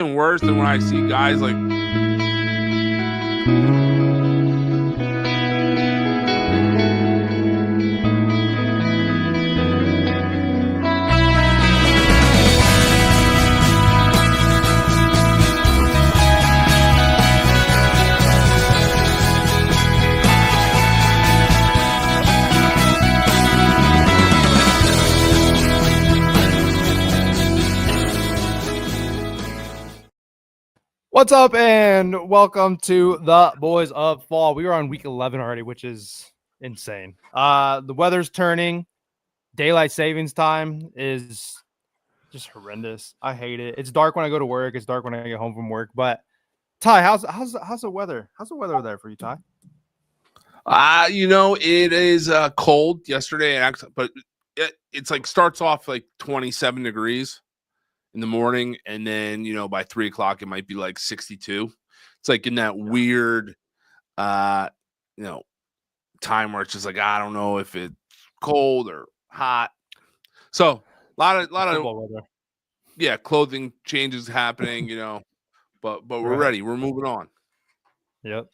worse than when I see guys like What's up, and welcome to the Boys of Fall. We are on week 11 already, which is insane. The weather's turning. Daylight savings time is just horrendous. I hate it. It's dark when I go to work. It's dark when I get home from work. But Ty, how's the weather? How's the weather there for you, Ty? it is cold yesterday, but it's like starts off like 27 degrees in the morning, and then by 3 o'clock it might be like 62. It's like in that weird time where it's just like I don't know if it's cold or hot. So a lot of weather. Clothing changes happening, but we're ready. We're moving on. Yep.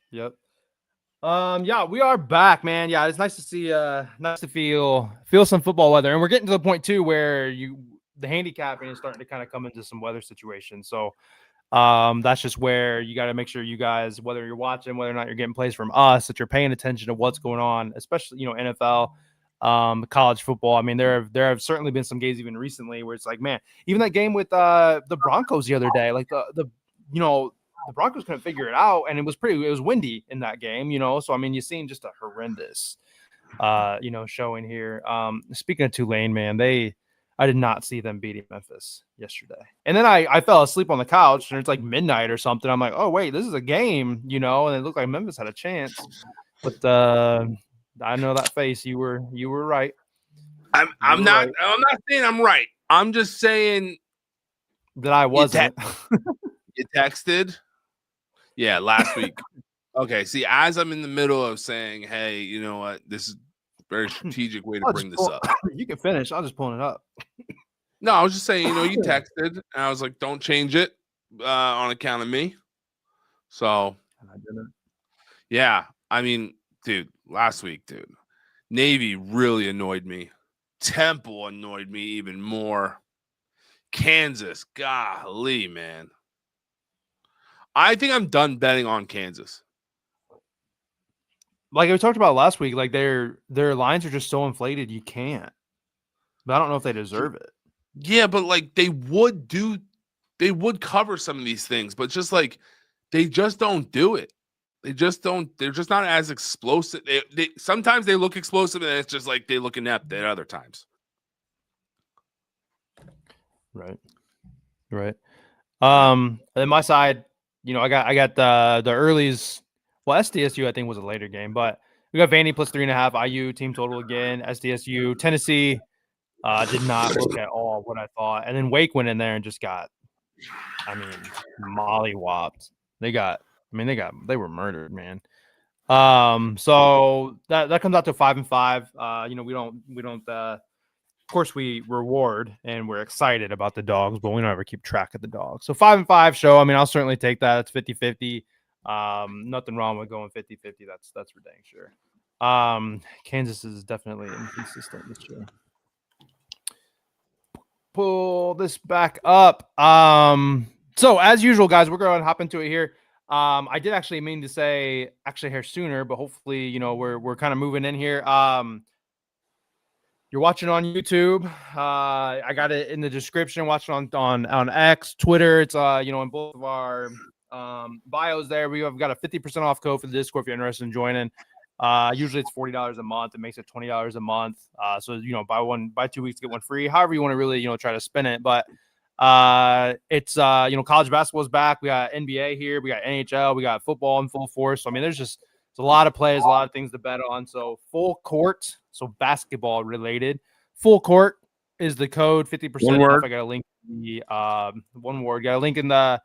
We are back, man. Yeah, it's nice to see nice to feel some football weather. And we're getting to the point too where the handicapping is starting to kind of come into some weather situations. So that's just where you got to make sure you guys, whether you're watching, whether or not you're getting plays from us, that you're paying attention to what's going on, especially NFL, college football. I mean, there have certainly been some games even recently where it's like, man, even that game with the Broncos the other day, like the Broncos couldn't figure it out, and it was windy in that game, So I mean, you've seen just a horrendous showing here. Speaking of Tulane, man, I did not see them beating Memphis yesterday. And then I fell asleep on the couch, and it's like midnight or something. I'm like, oh wait, this is a game, and it looked like Memphis had a chance. But I know that face. You were right. I'm not saying I'm right. I'm just saying that I wasn't. You texted? Yeah, last week. Okay, see, as I'm in the middle of saying, hey, you know what? This is a very strategic way to bring this up. You can finish. I'll just pull it up. No, I was just saying, you texted, and I was like, don't change it on account of me. So, I didn't. Yeah, I mean, dude, last week, Navy really annoyed me. Temple annoyed me even more. Kansas, golly, man. I think I'm done betting on Kansas. Like we talked about last week, like their lines are just so inflated, you can't. But I don't know if they deserve it. Yeah, but like they would cover some of these things, but just like they just don't do it. They just don't. They're just not as explosive. They sometimes they look explosive, and it's just like they look inept at other times. Right. And then my side, I got the earlies. Well, SDSU I think was a later game, but we got Vandy plus 3.5. IU team total again. SDSU. Tennessee did not look at all what I thought, and then Wake went in there and just got, mollywopped. They were murdered, man. So that comes out to 5-5. We don't. Of course, we reward and we're excited about the dogs, but we don't ever keep track of the dogs. So 5-5 show. I'll certainly take that. It's 50-50. Nothing wrong with going 50-50. That's for dang sure. Kansas is definitely inconsistent this year. Pull this back up. So as usual, guys, we're going to hop into it here. I did actually mean to say here sooner, but hopefully, we're kind of moving in here. You're watching on YouTube. I got it in the description. Watch it on X, Twitter. It's in both of our bios there. We have got a 50% off code for the Discord if you're interested in joining. Usually it's $40 a month. It makes it $20 a month. So buy 2 weeks, get one free. However you want to really try to spin it. But it's college basketball is back. We got NBA here. We got NHL. We got football in full force. So there's a lot of plays, a lot of things to bet on. So full court, so basketball related. Full court is the code. 50% off. I got a link in the one word. Got a link in the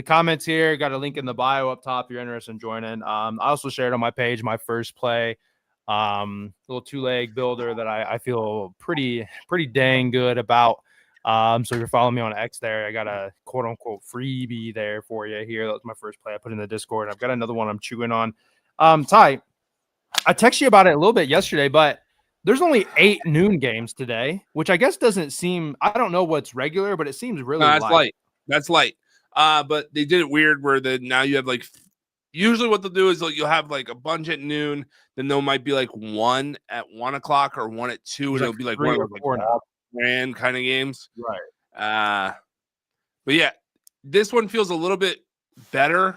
comments here. Got a link in the bio up top if you're interested in joining. I also shared on my page my first play. Little 2-leg builder that I feel pretty dang good about. So if you're following me on X there, I got a quote unquote freebie there for you here. That was my first play I put in the Discord. I've got another one I'm chewing on. Ty, I texted you about it a little bit yesterday, but there's only 8 noon games today, which I guess doesn't seem, I don't know what's regular, but it seems really No, that's light. light. That's light. But they did it weird where now you have like, usually what they'll do is you'll have like a bunch at noon, then there might be like one at 1 o'clock or one at 2, and There's it'll be like 3 one or of those 4 like now. brand kind of games. Right. But yeah, this one feels a little bit better.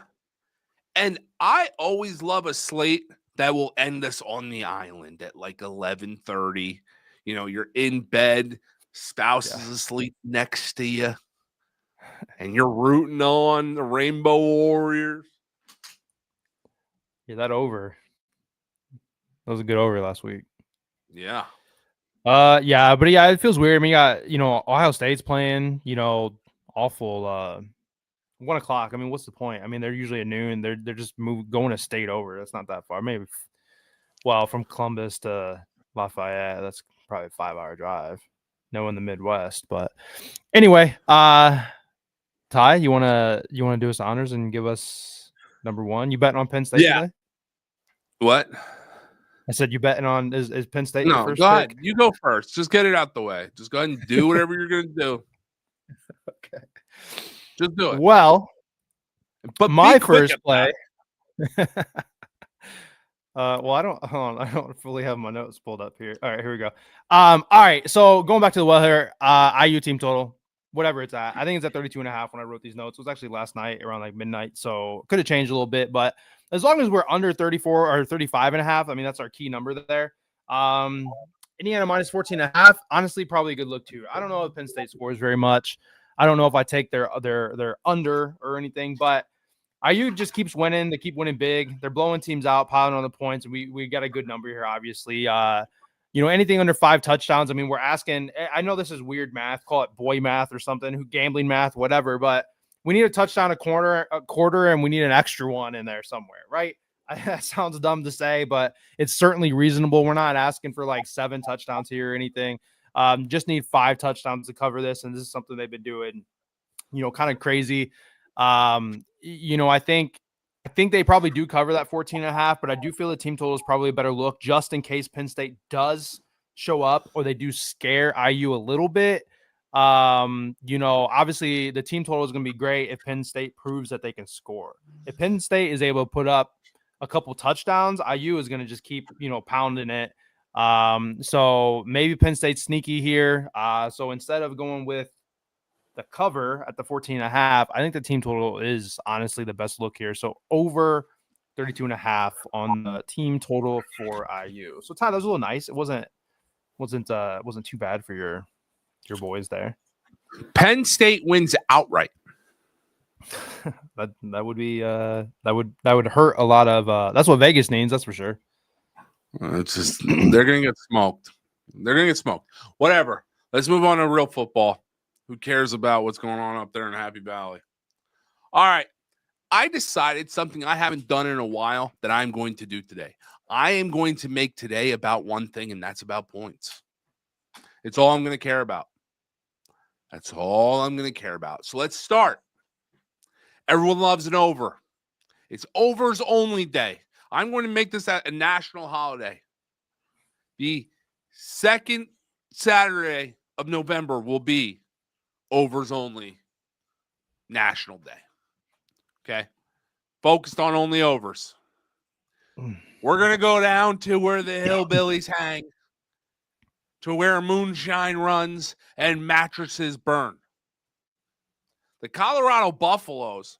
And I always love a slate that will end us on the island at like 11:30. You know, you're in bed, spouse is asleep next to you, and you're rooting on the Rainbow Warriors. Yeah, that over. That was a good over last week. Yeah. Yeah, but yeah, it feels weird. I mean, you got, Ohio State's playing, awful 1 o'clock. I mean, what's the point? I mean, they're usually at noon. They're just going to state over. That's not that far. Maybe from Columbus to Lafayette, that's probably a 5-hour drive. No, in the Midwest. But anyway, Ty, you wanna do us honors and give us number one? You betting on Penn State today? What? I said you betting on is Penn State your first go ahead. pick? You go first. Just get it out the way. Just go ahead and do whatever you're gonna do. Okay. Just do it. Well, but my first play. Well, I don't fully have my notes pulled up here. All right, here we go. All right, so going back to the weather, IU team total, whatever it's at. I think it's at 32.5 when I wrote these notes. It was actually last night around like midnight, so could have changed a little bit, but as long as we're under 34 or 35.5, I mean, that's our key number there. Indiana minus 14.5, honestly, probably a good look too. I don't know if Penn State scores very much. I don't know if I take their under or anything, but IU just keeps winning. They keep winning big. They're blowing teams out, piling on the points. We got a good number here, obviously. Anything under 5 touchdowns. I mean, we're asking. I know this is weird math. Call it boy math or something. Gambling math, whatever. But we need a touchdown, a quarter, and we need an extra one in there somewhere, right? That sounds dumb to say, but it's certainly reasonable. We're not asking for like 7 touchdowns here or anything. Just need 5 touchdowns to cover this, and this is something they've been doing. Kind of crazy. I think they probably do cover that 14.5, but I do feel the team total is probably a better look just in case Penn State does show up or they do scare IU a little bit. Obviously the team total is going to be great if Penn State proves that they can score. If Penn State is able to put up a couple touchdowns, IU is going to just keep, pounding it. So maybe Penn State's sneaky here. So instead of going with the cover at the 14.5, I think the team total is honestly the best look here. So over 32.5 on the team total for IU. So Ty, that was a little nice. It wasn't too bad for your boys there. Penn State wins outright. that would be that would hurt a lot of that's what Vegas needs, that's for sure. It's just they're gonna get smoked. Whatever. Let's move on to real football. Who cares about what's going on up there in Happy Valley? All right. I decided something I haven't done in a while that I'm going to do today. I am going to make today about one thing, and that's about points. It's all I'm going to care about. That's all I'm going to care about. So let's start. Everyone loves an over. It's overs only day. I'm going to make this a national holiday. The second Saturday of November will be overs only national day. Okay. Focused on only overs. We're going to go down to where the hillbillies hang, to where moonshine runs and mattresses burn. The Colorado Buffaloes,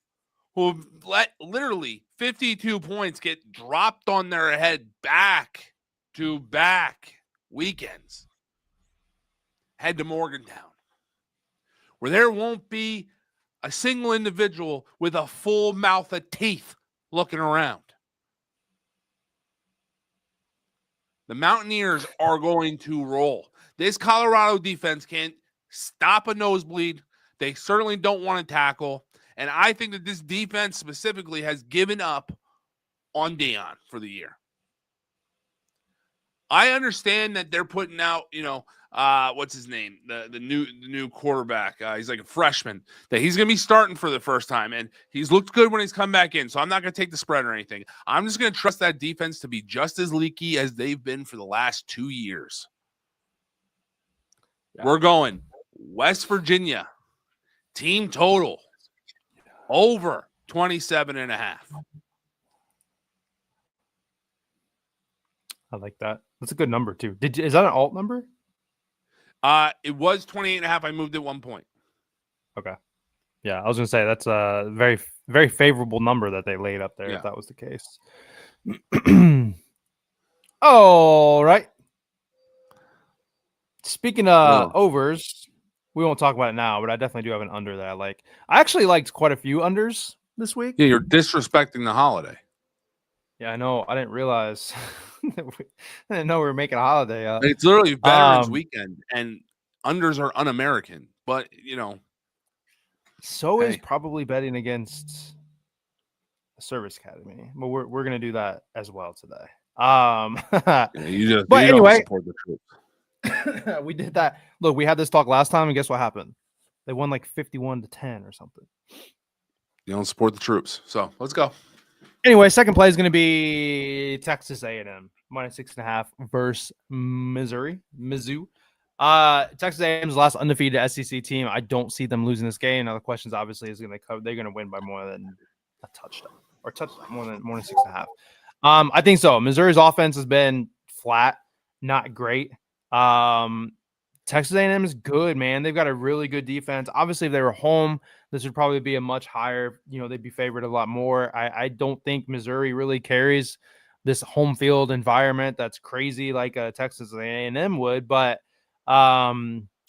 who let literally 52 points get dropped on their head back to back weekends, head to Morgantown, where there won't be a single individual with a full mouth of teeth looking around. The Mountaineers are going to roll. This Colorado defense can't stop a nosebleed. They certainly don't want to tackle. And I think that this defense specifically has given up on Deion for the year. I understand that they're putting out, what's his name? The new quarterback. He's like a freshman that he's going to be starting for the first time. And he's looked good when he's come back in. So I'm not going to take the spread or anything. I'm just going to trust that defense to be just as leaky as they've been for the last 2 years. Yeah. We're going West Virginia. Team total over 27.5. I like that. That's a good number too. Is that an alt number? It was 28.5. I moved it 1 point. Okay. Yeah, I was gonna say that's a very, very favorable number that they laid up there. Yeah. If that was the case. All right. Speaking of overs, we won't talk about it now, but I definitely do have an under that I like. I actually liked quite a few unders this week. Yeah, you're disrespecting the holiday. Yeah, I know. I didn't realize. I didn't know we were making a holiday. It's literally Veterans Weekend, and unders are un-American. But so is probably betting against a service academy. But we're gonna do that as well today. You anyway, don't support the troops. We did that. Look, we had this talk last time, and guess what happened? They won like 51-10 or something. You don't support the troops, so let's go. Anyway, second play is going to be Texas A&M -6.5 versus Mizzou. Texas A&M's last undefeated SEC team. I don't see them losing this game. Now the question is obviously they're going to win by more than a touchdown or more than 6.5. I think so. Missouri's offense has been flat, not great. Texas A&M is good, man. They've got a really good defense. Obviously, if they were home, this would probably be a much higher, they'd be favored a lot more. I don't think Missouri really carries this home field environment that's crazy like Texas A&M would, but I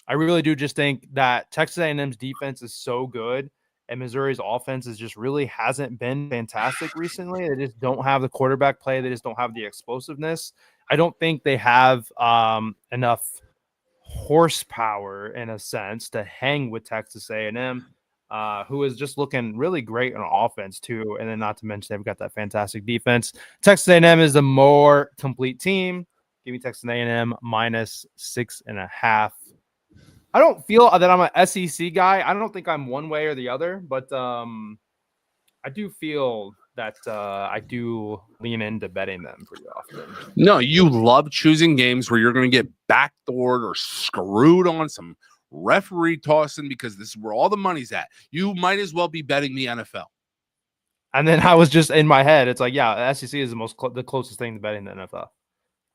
really do just think that Texas A&M's defense is so good, and Missouri's offense is just really hasn't been fantastic recently. They just don't have the quarterback play. They just don't have the explosiveness. I don't think they have enough horsepower in a sense to hang with Texas A&M, who is just looking really great on offense too. And then not to mention they've got that fantastic defense. Texas A&M is the more complete team. Give me Texas A&M -6.5. I don't feel that I'm an SEC guy. I don't think I'm one way or the other, but I do feel that I do lean into betting them pretty often. No, you love choosing games where you're going to get backdoored or screwed on some referee tossing because this is where all the money's at. You might as well be betting the NFL. And then I was just in my head. It's like, yeah, the SEC is the closest thing to betting the NFL.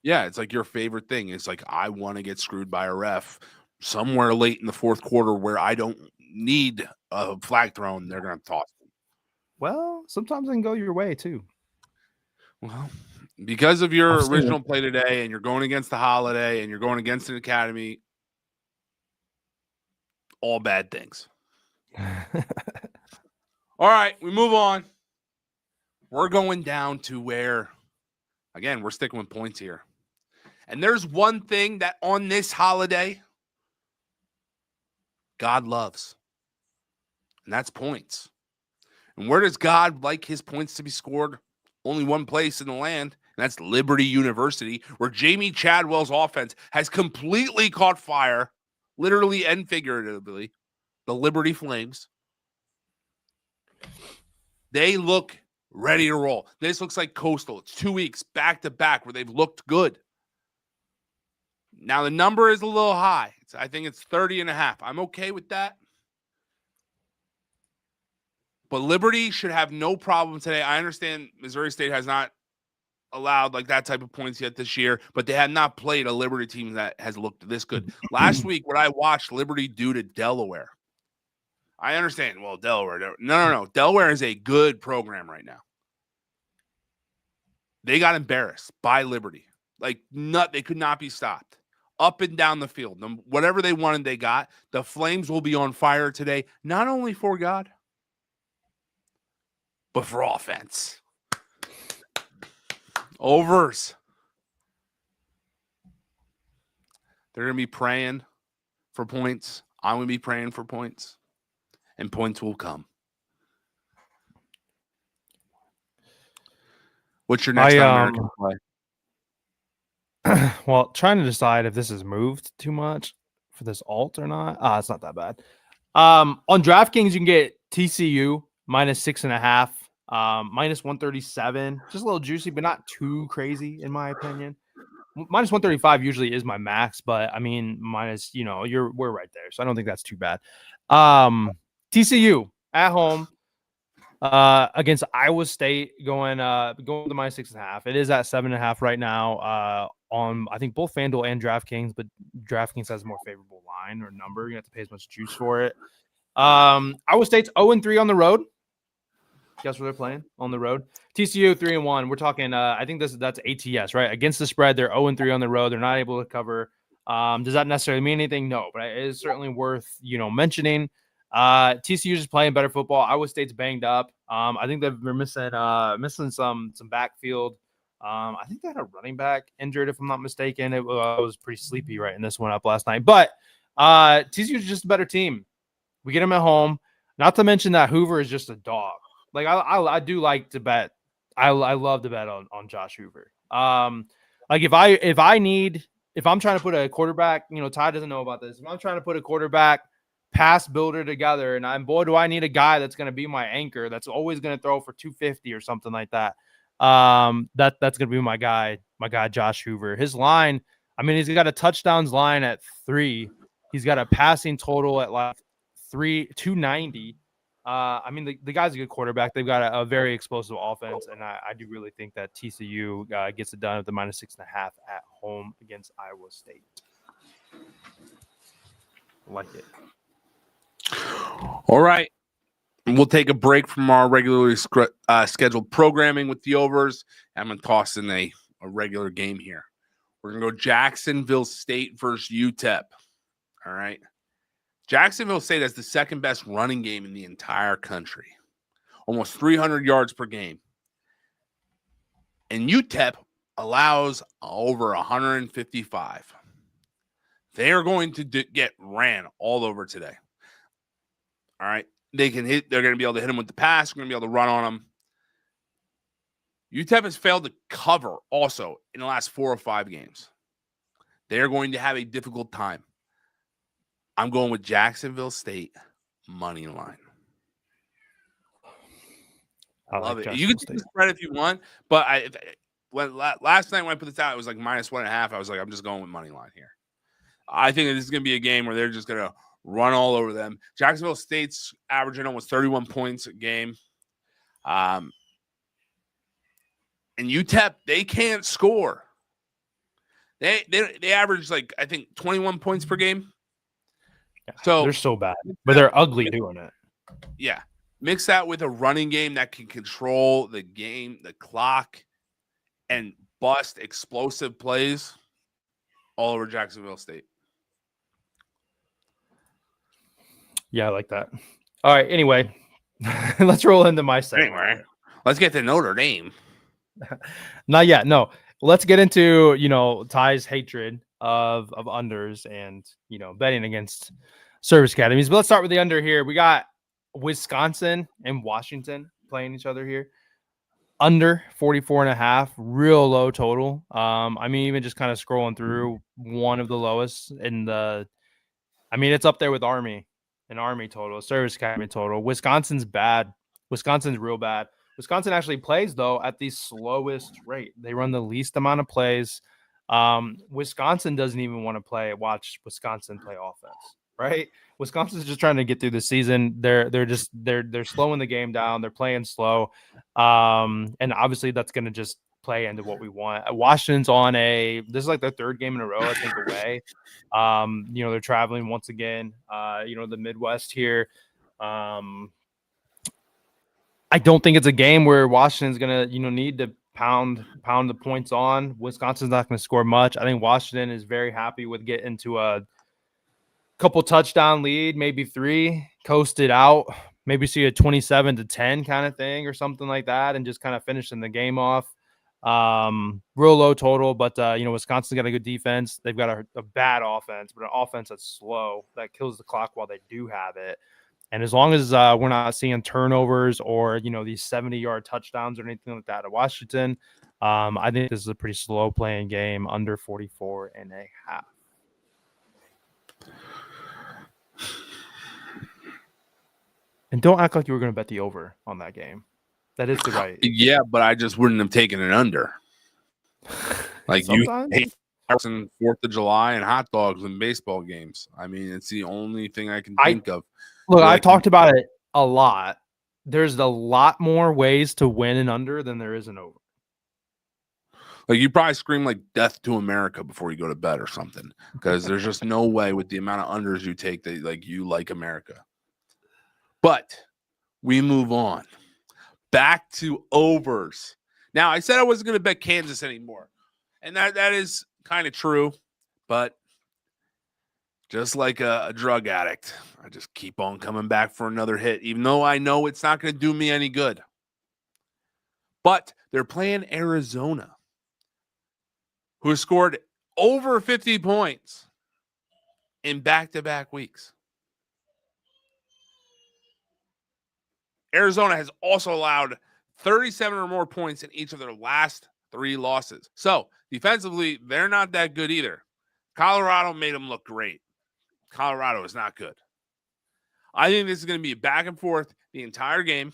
Yeah, it's like your favorite thing. It's like I want to get screwed by a ref somewhere late in the fourth quarter where I don't need a flag thrown. They're going to toss them. Well, sometimes it can go your way too. Well, because of your original play today, and you're going against the holiday, and you're going against an academy, all bad things. All right, we move on. We're going down to where, again, we're sticking with points here. And there's one thing that on this holiday, God loves, and that's points. And where does God like his points to be scored? Only one place in the land, and that's Liberty University, where Jamie Chadwell's offense has completely caught fire, literally and figuratively, the Liberty Flames. They look ready to roll. This looks like Coastal. It's 2 weeks back-to-back where they've looked good. Now, the number is a little high. I think it's 30.5. I'm okay with that. But Liberty should have no problem today. I understand Missouri State has not allowed like that type of points yet this year, but they have not played a Liberty team that has looked this good. Last week, what I watched Liberty do to Delaware, I understand. Well, Delaware. No. Delaware is a good program right now. They got embarrassed by Liberty. They could not be stopped. Up and down the field. Whatever they wanted, they got. The Flames will be on fire today, not only for God, but for offense. Overs. They're going to be praying for points. I'm going to be praying for points. And points will come. What's your next American play? Well, trying to decide if this has moved too much for this alt or not. It's not that bad. On DraftKings, you can get TCU -6.5, -137. Just a little juicy, but not too crazy in my opinion. -135 usually is my max, but I mean, we're right there, so I don't think that's too bad. TCU at home against Iowa State going to -6.5. It is at 7.5 right now. On I think both FanDuel and DraftKings, but DraftKings has a more favorable line or number. You have to pay as much juice for it. Iowa State's 0-3 on the road. Guess where they're playing on the road? TCU 3-1. We're talking. I think that's ATS, right? Against the spread, they're 0-3 on the road. They're not able to cover. Does that necessarily mean anything? No, but it is certainly worth mentioning. TCU is playing better football. Iowa State's banged up. I think they're missing some backfield. I think they had a running back injured, if I'm not mistaken. It was pretty sleepy right in this one up last night. But TCU is just a better team. We get them at home. Not to mention that Hoover is just a dog. Like I do like to bet. I love to bet on Josh Hoover. Like if I'm trying to put a quarterback, Ty doesn't know about this. If I'm trying to put a quarterback pass builder together, and boy, do I need a guy that's going to be my anchor. That's always going to throw for 250 or something like that. That's going to be my guy, Josh Hoover. His line, I mean, he's got a touchdowns line at 3. He's got a passing total at like 290. I mean, the guy's a good quarterback. They've got a very explosive offense, and I do really think that TCU gets it done at the -6.5 at home against Iowa State. I like it. All right. We'll take a break from our regularly scheduled programming with the overs. I'm going to toss in a regular game here. We're going to go Jacksonville State versus UTEP. All right. Jacksonville State has the second best running game in the entire country. Almost 300 yards per game. And UTEP allows over 155. They are going to get ran all over today. All right. They're going to be able to hit them with the pass. We're going to be able to run on them. UTEP has failed to cover also in the last 4 or 5 games. They are going to have a difficult time. I'm going with Jacksonville State money line. I love it. You can take the spread if you want, but last night when I put this out, it was like -1.5. I was like, I'm just going with money line here. I think this is going to be a game where they're just going to run all over them. Jacksonville State's averaging almost 31 points a game. And UTEP, they can't score. They average like, I think, 21 points per game. Yeah, so they're so bad, but they're ugly doing it. Yeah. Mix that with a running game that can control the game, the clock, and bust explosive plays all over Jacksonville State. Yeah, I like that. All right. Anyway, let's roll into my segment. Anyway, let's get to Notre Dame. Not yet. No. Let's get into, Ty's hatred of unders and, betting against service academies. But let's start with the under here. We got Wisconsin and Washington playing each other here. Under 44.5, real low total. I mean, even just kind of scrolling through, one of the lowest it's up there with Army. An Army total, service academy total. Wisconsin's bad. Wisconsin's real bad. Wisconsin actually plays, though, at the slowest rate. They run the least amount of plays. Wisconsin doesn't even want to watch Wisconsin play offense, right? Wisconsin's just trying to get through the season. They're slowing the game down. They're playing slow. And obviously that's going to just play into what we want. Washington's this is like their 3rd game in a row, I think, away. They're traveling once again, the Midwest here. I don't think it's a game where Washington's going to, need to pound the points on. Wisconsin's not going to score much. I think Washington is very happy with getting to a couple touchdown lead, maybe 3, coast it out, maybe see a 27-10 kind of thing or something like that, and just kind of finishing the game off. Real low total, but Wisconsin's got a good defense. They've got a bad offense, but an offense that's slow that kills the clock while they do have it. And as long as we're not seeing turnovers or these 70-yard touchdowns or anything like that at Washington, I think this is a pretty slow playing game, under 44.5. And don't act like you were going to bet the over on that game. That is the right. Yeah, but I just wouldn't have taken it under. Like Sometimes. you hate and 4th of July and hot dogs in baseball games. I mean, it's the only thing I can think of. Look, I've talked about it a lot. There's a lot more ways to win an under than there is an over. Like you probably scream like "Death to America" before you go to bed or something, because there's just no way with the amount of unders you take that like you like America. But we move on back to overs. Now I said I wasn't going to bet Kansas anymore, and that is kind of true, but just like a drug addict, I just keep on coming back for another hit, even though I know it's not going to do me any good. But they're playing Arizona, who has scored over 50 points in back-to-back weeks. Arizona has also allowed 37 or more points in each of their last 3 losses. So, defensively, they're not that good either. Colorado made them look great. Colorado is not good. I think this is going to be back and forth the entire game.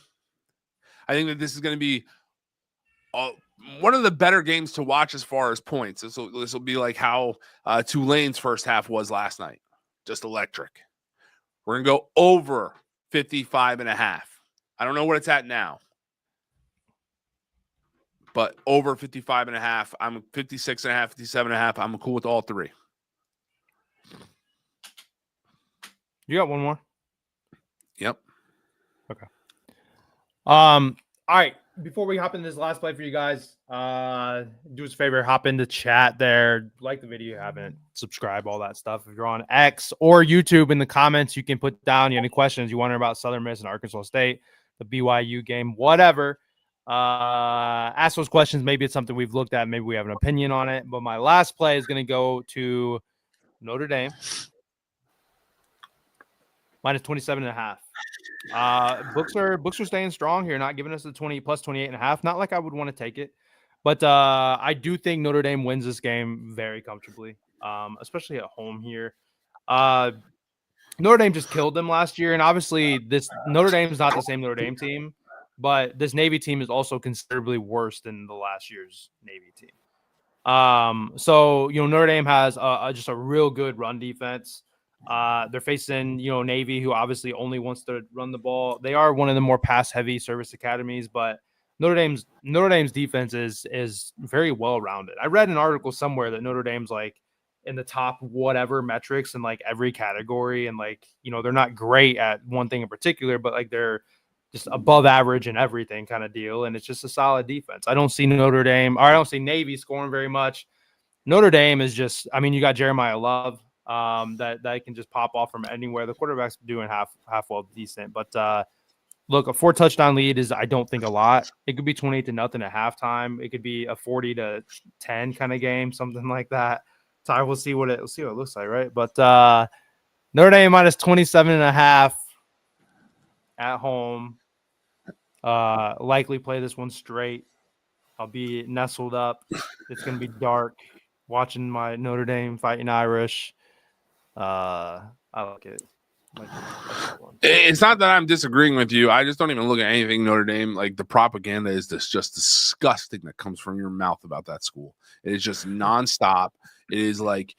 I think that this is going to be one of the better games to watch as far as points. This will be like how Tulane's first half was last night. Just electric. We're going to go over 55.5. I don't know what it's at now, but over 55.5. I'm 56.5, 57.5. I'm cool with all 3. You got one more? Yep. Okay. All right. Before we hop into this last play for you guys, do us a favor, hop into chat there, like the video, haven't, subscribe, all that stuff. If you're on X or YouTube, in the comments, you can put down any questions you wonder about Southern Miss and Arkansas State, the BYU game, whatever. Ask those questions. Maybe it's something we've looked at. Maybe we have an opinion on it. But my last play is going to go to Notre Dame. Minus 27.5. Books are staying strong here, not giving us the 20 plus 28.5. Not like I would want to take it, but I do think Notre Dame wins this game very comfortably, especially at home here. Notre Dame just killed them last year, and obviously this Notre Dame is not the same Notre Dame team, but this Navy team is also considerably worse than the last year's Navy team. So Notre Dame has just a real good run defense. They're facing, Navy, who obviously only wants to run the ball. They are one of the more pass-heavy service academies, but Notre Dame's defense is very well-rounded. I read an article somewhere that Notre Dame's like in the top whatever metrics in like every category, and like they're not great at one thing in particular, but like they're just above average in everything kind of deal, and it's just a solid defense. I don't see Navy scoring very much. Notre Dame is just, you got Jeremiah Love. That can just pop off from anywhere. The quarterback's doing half well decent, but look, a 4-touchdown lead is, I don't think, a lot. It could be 28-0 at halftime. It could be a 40-10 kind of game, something like that. So I will see what it looks like, right? But Notre Dame minus 27.5 at home. Likely play this one straight. I'll be nestled up. It's gonna be dark. Watching my Notre Dame Fighting Irish. I like it. It's not that I'm disagreeing with you. I just don't even look at anything Notre Dame. Like, the propaganda is just disgusting that comes from your mouth about that school. It is just nonstop. It is like,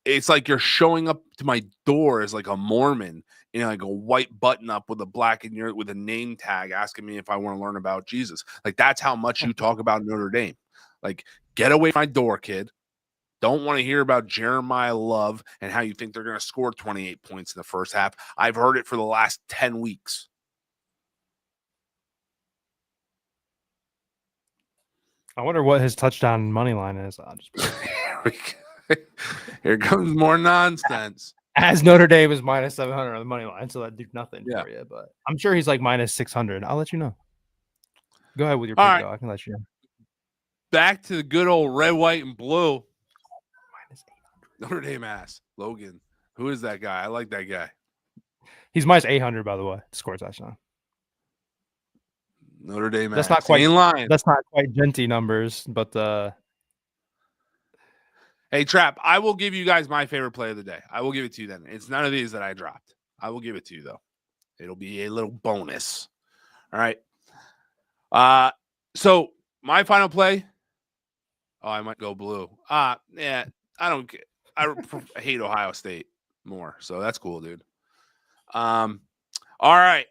it's like you're showing up to my door as like a Mormon in like a white button up with a black and with a name tag asking me if I want to learn about Jesus. Like, that's how much you talk about Notre Dame. Like, get away from my door, kid. Don't want to hear about Jeremiah Love and how you think they're going to score 28 points in the first half. I've heard it for the last 10 weeks. I wonder what his touchdown money line is. Here comes more nonsense. As Notre Dame is minus 700 on the money line, so that do nothing for you. But I'm sure he's like minus 600. I'll let you know. Go ahead with your pick, though. I can let you know. Back to the good old red, white, and blue. Notre Dame ass. Logan. Who is that guy? I like that guy. He's minus 800, by the way. Score touchdown. Notre Dame That's ass. not quite. Ain't lying. That's not quite Genty numbers, but Hey, Trap, I will give you guys my favorite play of the day. I will give it to you then. It's none of these that I dropped. I will give it to you, though. It'll be a little bonus. All right. So my final play. Oh, I might go blue. Yeah, I don't get. I hate Ohio State more, so that's cool, dude. All right.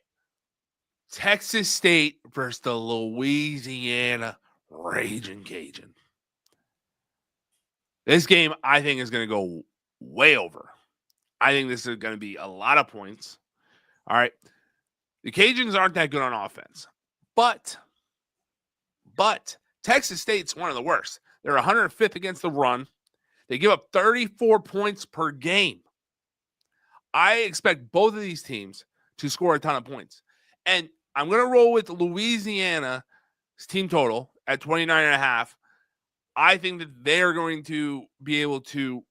Texas State versus the Louisiana Raging Cajun. This game, I think, is going to go way over. I think this is going to be a lot of points. All right. The Cajuns aren't that good on offense. But Texas State's one of the worst. They're 105th against the run. They give up 34 points per game. I expect both of these teams to score a ton of points. And I'm going to roll with Louisiana's team total at 29.5. I think that they are going to be able to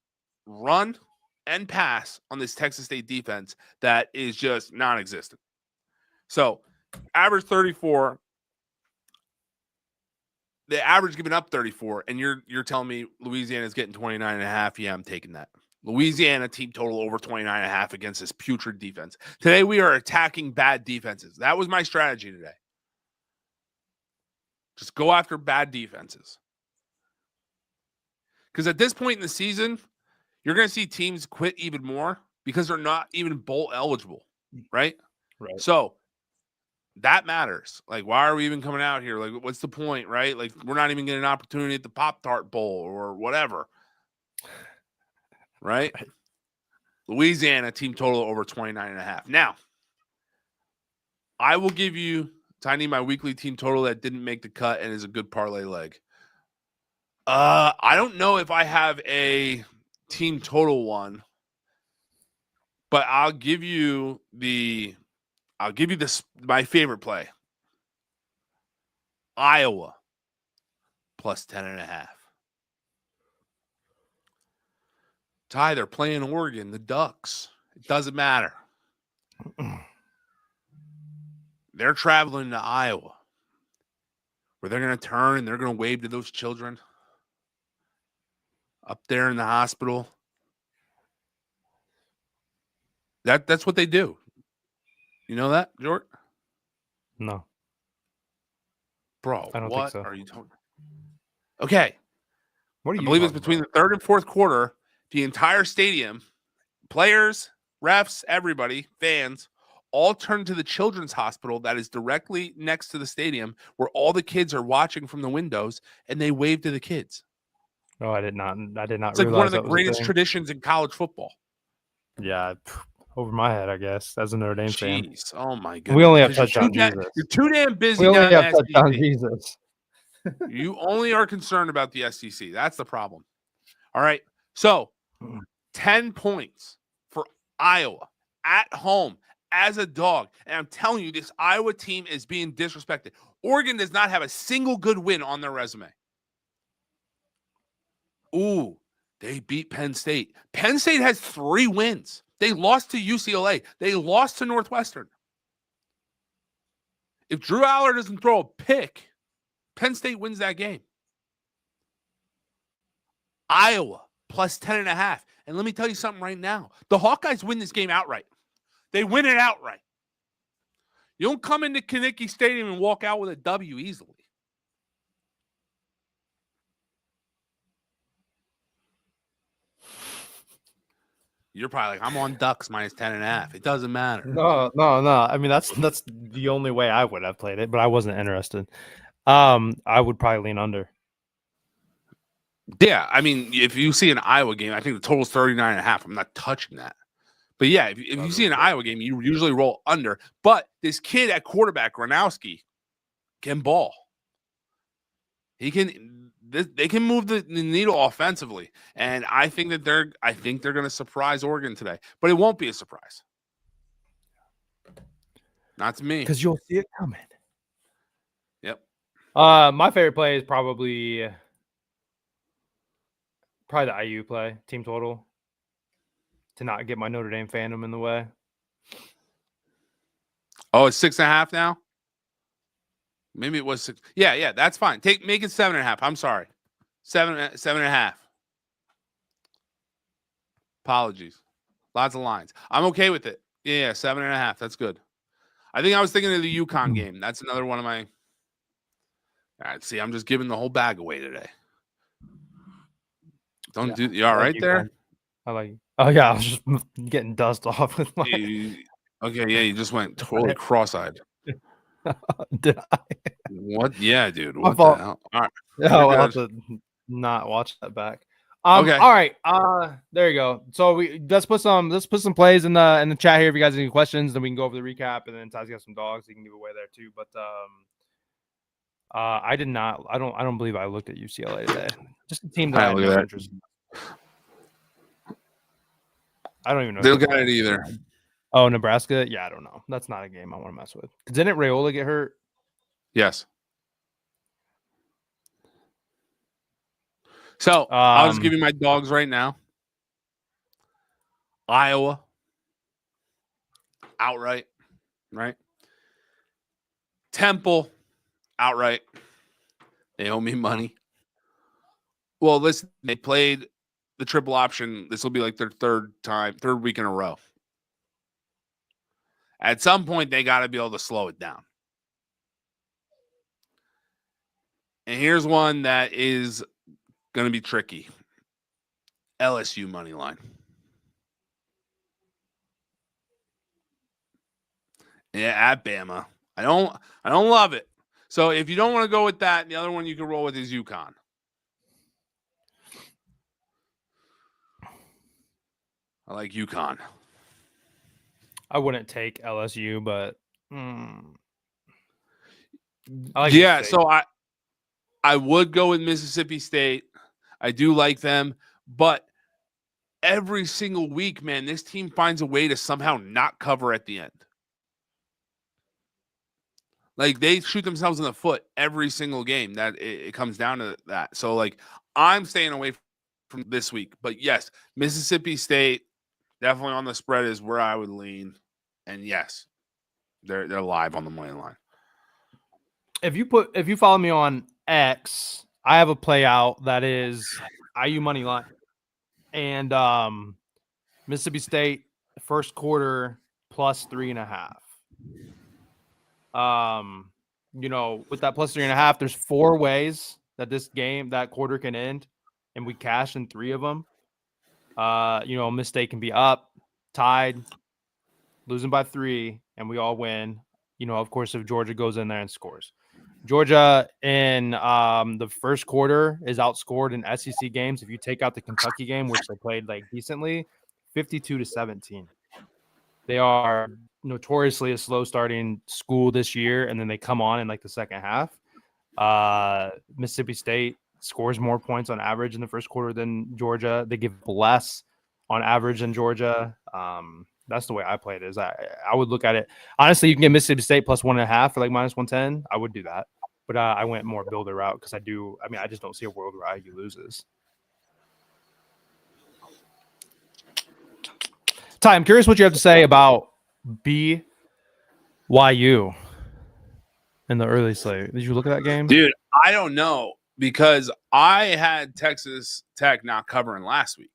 run and pass on this Texas State defense that is just non-existent. So, average 34. The average giving up 34, and you're telling me Louisiana's getting 29.5. Yeah, I'm taking that. Louisiana team total over 29.5 against this putrid defense. Today we are attacking bad defenses. That was my strategy today. Just go after bad defenses. Because at this point in the season, you're going to see teams quit even more because they're not even bowl eligible, right? right. So that matters. Like, why are we even coming out here? Like, what's the point, right? Like, we're not even getting an opportunity at the Pop-Tart Bowl or whatever, right? Louisiana team total over 29.5. Now, I will give you, Tiny, my weekly team total that didn't make the cut and is a good parlay leg. I don't know if I have a team total one, but I'll give you this, my favorite play. Iowa plus 10.5. Ty, they're playing Oregon, the Ducks. It doesn't matter. They're traveling to Iowa, where they're going to turn and they're going to wave to those children up there in the hospital. That's what they do. You know that, Jort? No. Bro, I don't what think so. are you talking? Okay. What are you I believe it's talking between about? the third and fourth quarter, the entire stadium, players, refs, everybody, fans, all turn to the children's hospital that is directly next to the stadium where all the kids are watching from the windows, and they wave to the kids. Oh, I did not It's like realize one of the that was a greatest thing. traditions in college football. Yeah, over my head, I guess, as a Notre Dame fan. Jeez, oh my goodness. We only have Because touchdown Jesus. You're too damn busy We only down in have the touchdown SEC. Jesus. You only are concerned about the SEC. That's the problem. All right. So 10 points for Iowa at home as a dog. And I'm telling you, this Iowa team is being disrespected. Oregon does not have a single good win on their resume. Ooh, they beat Penn State. Penn State has 3 wins. They lost to UCLA. They lost to Northwestern. If Drew Aller doesn't throw a pick, Penn State wins that game. Iowa plus 10.5. And let me tell you something right now. The Hawkeyes win this game outright. They win it outright. You don't come into Kinnicky Stadium and walk out with a W easily. You're probably like, I'm on Ducks minus 10.5. It doesn't matter. No. I mean, that's the only way I would have played it, but I wasn't interested. I would probably lean under. Yeah, I mean, if you see an Iowa game, I think the total's 39.5. I'm not touching that. But yeah, if you see an Iowa game, you usually roll under. But this kid at quarterback, Gronowski, can ball. They can move the needle offensively, and I think they're going to surprise Oregon today, but it won't be a surprise. Not to me, because you'll see it coming. Yep. My favorite play is probably the IU play, team total, to not get my Notre Dame fandom in the way. Oh, it's 6.5 now. Maybe it was 6. Yeah, that's fine. Make it 7.5. I'm sorry, 7.5. Apologies. Lots of lines. I'm okay with it. Yeah, 7.5. That's good. I think I was thinking of the UConn game. That's another one of my. All right, see, I'm just giving the whole bag away today. Don't do. You all right there? I like. Oh yeah, I was just getting dust off with my. Okay, yeah, you just went totally cross-eyed. Did I? What? Yeah, dude. My What the fault. hell? All right. Yeah, You're I'll have good. to not watch that back. Okay. All right. There you go. So let's put some plays in the chat here if you guys have any questions, then we can go over the recap, and then Ty's got some dogs he can give away there too. But I did not. I don't believe I looked at UCLA today. Just a team that I had no interest in. I don't even know. They don't got it either. Oh, Nebraska? Yeah, I don't know. That's not a game I want to mess with. Didn't Raiola get hurt? Yes. So I'll just give you my dogs right now. Iowa. Outright. Right. Temple. Outright. They owe me money. Well, listen, they played the triple option. This will be like their third week in a row. At some point, they got to be able to slow it down. And here's one that is going to be tricky. LSU money line. Yeah, at Bama. I don't love it. So if you don't want to go with that, the other one you can roll with is UConn. I like UConn. I wouldn't take LSU, but I like yeah. So I would go with Mississippi State. I do like them, but every single week, man, this team finds a way to somehow not cover at the end. Like they shoot themselves in the foot every single game. That it comes down to that. So like I'm staying away from this week. But yes, Mississippi State definitely on the spread is where I would lean. And yes, they're live on the money line. If you follow me on X, I have a play out that is IU money line and Mississippi State first quarter plus 3.5. With that plus 3.5, there's 4 ways that that quarter can end, and we cash in 3 of them. Miss State can be up, tied, losing by 3, and we all win. Of course, if Georgia goes in there and scores. Georgia in the first quarter is outscored in SEC games. If you take out the Kentucky game, which they played like decently, 52-17. They are notoriously a slow starting school this year, and then they come on in like the second half. Mississippi State scores more points on average in the first quarter than Georgia. They give less on average than Georgia. That's the way I play it. Is I would look at it honestly. You can get Mississippi State plus 1.5 for like minus 110. I would do that, but I went more builder route because I just don't see a world where IU loses. Ty, I'm curious what you have to say about BYU in the early slate. Did you look at that game? Dude, I don't know because I had Texas Tech not covering last week.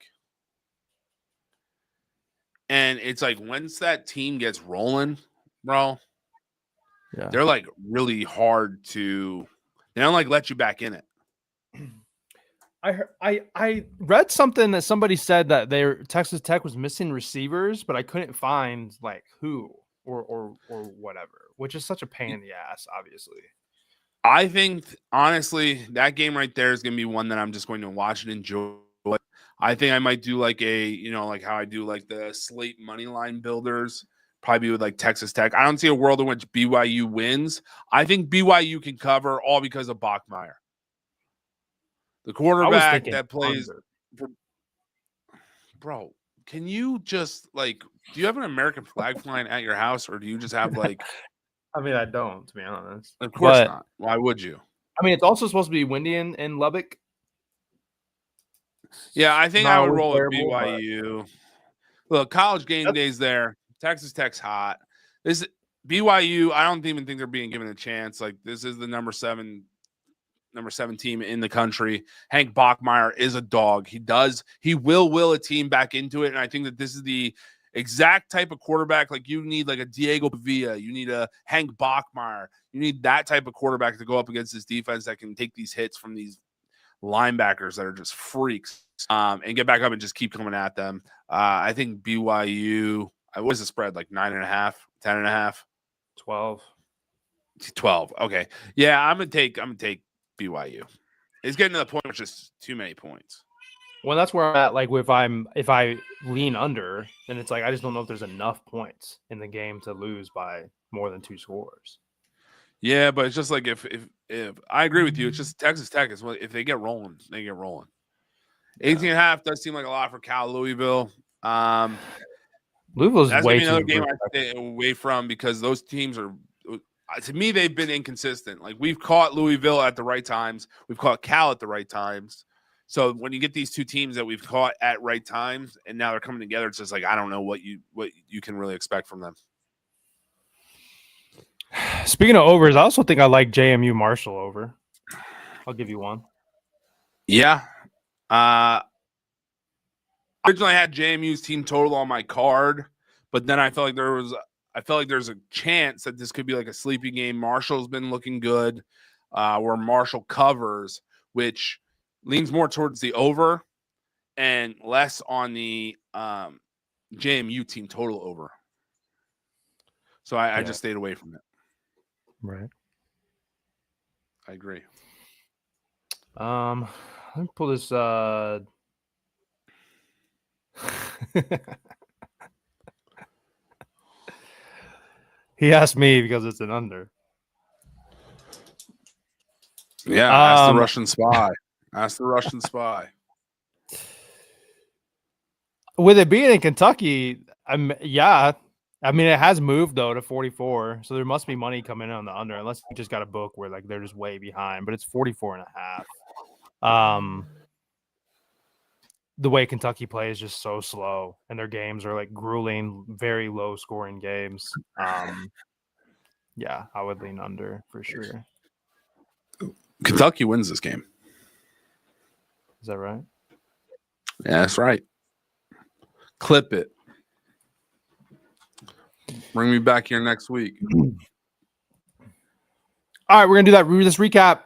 And it's like once that team gets rolling, bro, they're like really hard to – they don't like let you back in it. I read something that somebody said that Texas Tech was missing receivers, but I couldn't find like who or whatever, which is such a pain in the ass, obviously. I think honestly that game right there is going to be one that I'm just going to watch and enjoy. I think I might do like like how I do like the slate money line builders, probably with like Texas Tech. I don't see a world in which BYU wins. I think BYU can cover all because of Bachmeier. The quarterback that plays bro, can you just like, do you have an American flag flying at your house or do you just have like, I mean, I don't, to be honest. Of course not. Why would you? I mean, it's also supposed to be windy in Lubbock. Yeah, I think I would roll with BYU. Look, college game days there. Texas Tech's hot. BYU, I don't even think they're being given a chance. Like, this is the number seven team in the country. Hank Bachmeier is a dog. He will a team back into it. And I think that this is the exact type of quarterback. Like, you need like a Diego Pavia, you need a Hank Bachmeier, you need that type of quarterback to go up against this defense that can take these hits from these linebackers that are just freaks, and get back up and just keep coming at them. I think BYU, what was the spread? Like 9.5, 10.5, 12. Okay. Yeah, I'm gonna take BYU. It's getting to the point where it's just too many points. Well, that's where I'm at. Like, if I lean under, then it's like I just don't know if there's enough points in the game to lose by more than 2 scores. Yeah, but it's just like if I agree with you, it's just Texas Tech is if they get rolling, they get rolling. 18.5 does seem like a lot for Cal Louisville. Louisville's that's way gonna be another too game I stay away from because those teams are, to me, they've been inconsistent. Like, we've caught Louisville at the right times, we've caught Cal at the right times. So when you get these two teams that we've caught at right times and now they're coming together, it's just like I don't know what you can really expect from them. Speaking of overs, I also think I like JMU Marshall over. I'll give you one. Yeah. Originally I had JMU's team total on my card, but then I felt like there's a chance that this could be like a sleepy game. Marshall's been looking good, where Marshall covers, which leans more towards the over and less on the JMU team total over. So I just stayed away from it. Right. I agree. Let me pull this. He asked me because it's an under. Yeah, ask the Russian spy. Ask the Russian spy. With it being in Kentucky, I mean, it has moved though to 44, so there must be money coming in on the under, unless you just got a book where like they're just way behind. But it's 44.5. The way Kentucky plays is just so slow, and their games are like grueling, very low scoring games. Yeah, I would lean under for sure. Kentucky wins this game. Is that right? Yeah, that's right. Clip it. Bring me back here next week. All right, we're gonna do that. This recap.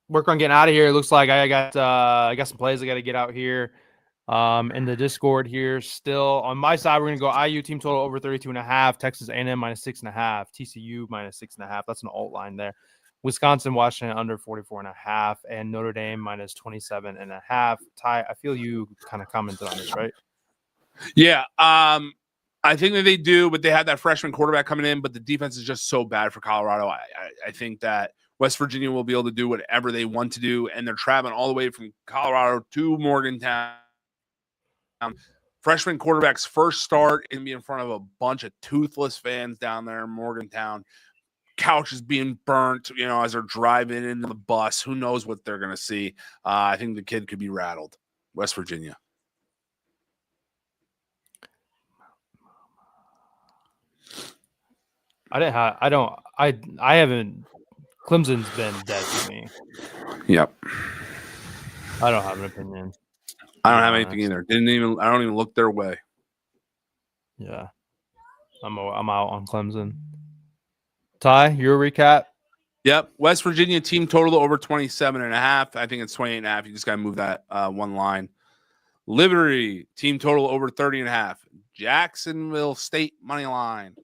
Work on getting out of here. It looks like I got some plays I got to get out here. In the Discord here, still on my side, we're gonna go IU team total over 32.5, Texas A&M -6.5, TCU -6.5. That's an alt line there. Wisconsin, Washington under 44.5, and Notre Dame -27.5. Ty, I feel you kind of commented on this, right? Yeah, I think that they do, but they had that freshman quarterback coming in, but the defense is just so bad for Colorado. I think that West Virginia will be able to do whatever they want to do, and they're traveling all the way from Colorado to Morgantown. Freshman quarterback's first start and be in front of a bunch of toothless fans down there in Morgantown. Couches being burnt, as they're driving into the bus. Who knows what they're going to see? I think the kid could be rattled. West Virginia. I haven't. Clemson's been dead to me. Yep. I don't have an opinion. I don't have anything either. I don't even look their way. Yeah. I'm out on Clemson. Ty, your recap? Yep. West Virginia team total over 27.5. I think it's 28.5. You just got to move that one line. Liberty team total over 30.5. Jacksonville State money line.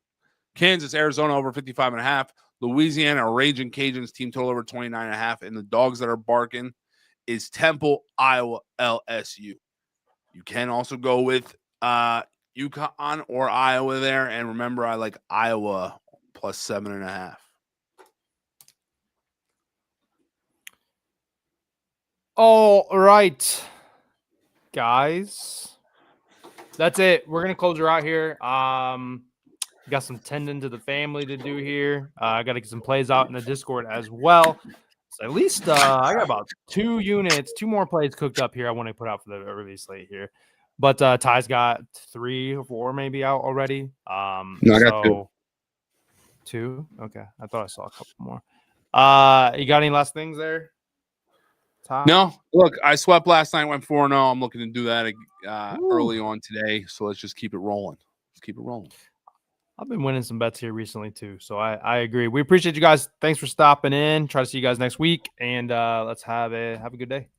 Kansas, Arizona over 55.5. Louisiana Raging Cajuns team total over 29.5. And the dogs that are barking is Temple, Iowa, LSU. You can also go with UConn or Iowa there. And remember, I like Iowa plus 7.5. All right, guys. That's it. We're going to close her out here. Got some tending to the family to do here. I got to get some plays out in the Discord as well. So at least I got about 2 more plays cooked up here I want to put out for the release slate here. But Ty's got 3 or 4 maybe out already. No, I got 2. 2. Okay, I thought I saw a couple more. You got any last things there? Tom? No, look, I swept last night, went 4-0. I'm looking to do that early on today. So let's just keep it rolling. Let's keep it rolling. I've been winning some bets here recently too, so I agree. We appreciate you guys. Thanks for stopping in. Try to see you guys next week, and let's have a good day.